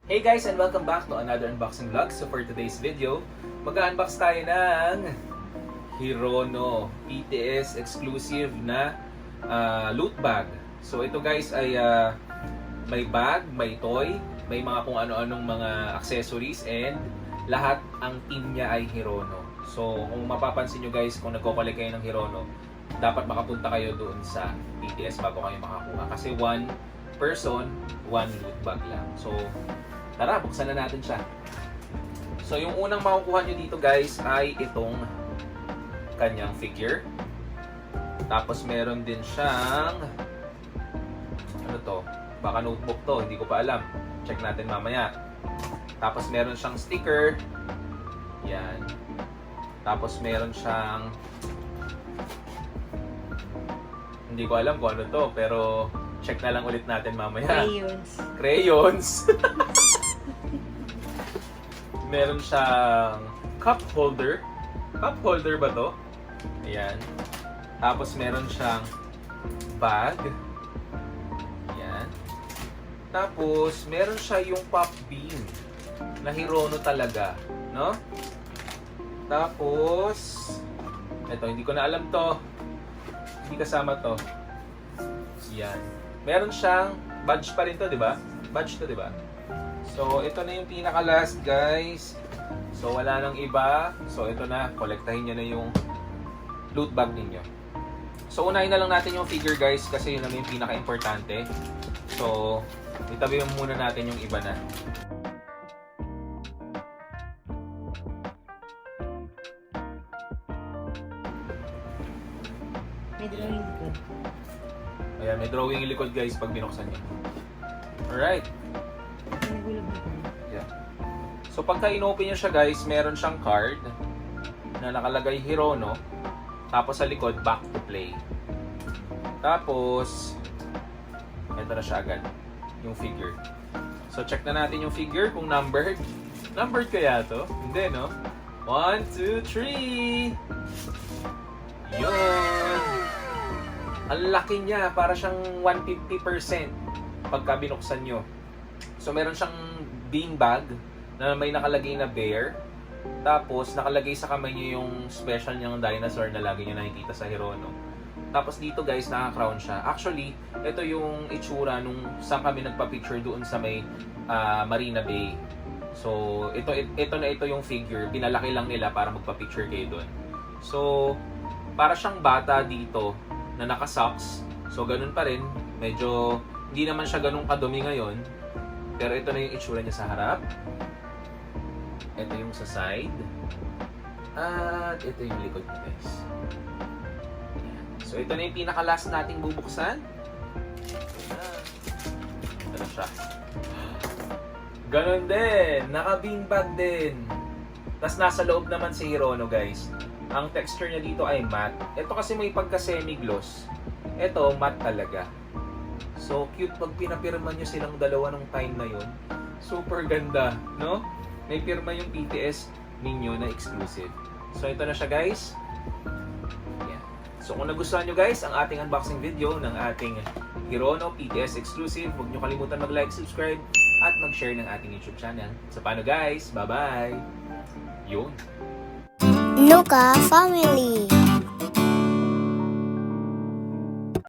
Hey guys, and welcome back to another unboxing vlog. So for today's video, mag-unbox tayo ng Hirono PTS exclusive na loot bag. So ito guys ay may bag, may toy, may mga kung ano-anong mga accessories, and lahat ang team niya ay Hirono. So kung mapapansin nyo guys, kung nagko-collect kayo ng Hirono, dapat makapunta kayo doon sa PTS bago kayo makakuha. Kasi one person, one loot bag lang. So tara, buksan na natin siya. So yung unang makukuha nyo dito guys ay itong kanyang figure. Tapos meron din siyang ano to? Baka notebook to, hindi ko pa alam. Check natin mamaya. Tapos meron siyang sticker. Yan. Tapos meron siyang hindi ko alam kung ano to, pero check na lang ulit natin mamaya. Crayons. Meron siyang cup holder. Cup holder ba to? Ayan. Tapos meron siyang bag. Ayan. Tapos meron siya yung pop bean na Hirono talaga, no? Tapos eto, hindi ko na alam to. Hindi kasama to. Ayan. Meron siyang badge pa rin to, di ba? Badge to, di ba? So, ito na yung pinaka-last, guys. So, wala nang iba. So, ito na. Kolektahin nyo na yung loot bag ninyo. So, unahin na lang natin yung figure, guys, kasi yun naman yung pinaka-importante. So, itabi muna natin yung iba na. May drawing likod. Ayan, may drawing yung likod, guys, pag binuksan nyo. Alright. Yeah. So pagka inopen nyo siya guys, meron siyang card na nakalagay Hirono. Tapos sa likod, back to play. Tapos ito na siya agad, yung figure. So check na natin yung figure kung numbered. Numbered kaya to? Hindi, no? 1, 2, 3. Yun. Ang laki niya, para siyang 150% pagka binuksan nyo. So meron siyang beanbag na may nakalagay na bear. Tapos nakalagay sa kamay niyo yung special niyang dinosaur na lagi niyo nakikita sa Hirono. Tapos dito guys, naka-crown siya. Actually, ito yung itsura nung saan kami nagpa-picture doon sa may Marina Bay. So ito yung figure. Pinalaki lang nila para magpa-picture kayo doon. So para siyang bata dito na naka-socks. So ganun pa rin. Medyo hindi naman siya ganun kadumi ngayon. Pero ito na yung itsura niya sa harap. Ito yung sa side. At ito yung likod niya guys. Ayan. So ito na yung pinaka-last nating bubuksan. Ito na siya. Ganun din. Naka-beanbag din. Tapos nasa loob naman si Hirono guys. Ang texture niya dito ay matte. Ito kasi may pagka-semi-gloss. Ito matte talaga. So, cute pag pinapirma nyo silang dalawa ng time na yun. Super ganda, no? May pirma yung PTS ninyo na exclusive. So, ito na siya, guys. Yeah. So, kung nagustuhan nyo, guys, ang ating unboxing video ng ating Hirono PTS exclusive, huwag nyo kalimutan mag-like, subscribe, at mag-share ng ating YouTube channel. So, paano, guys? Bye-bye! Yun. Nuka Family.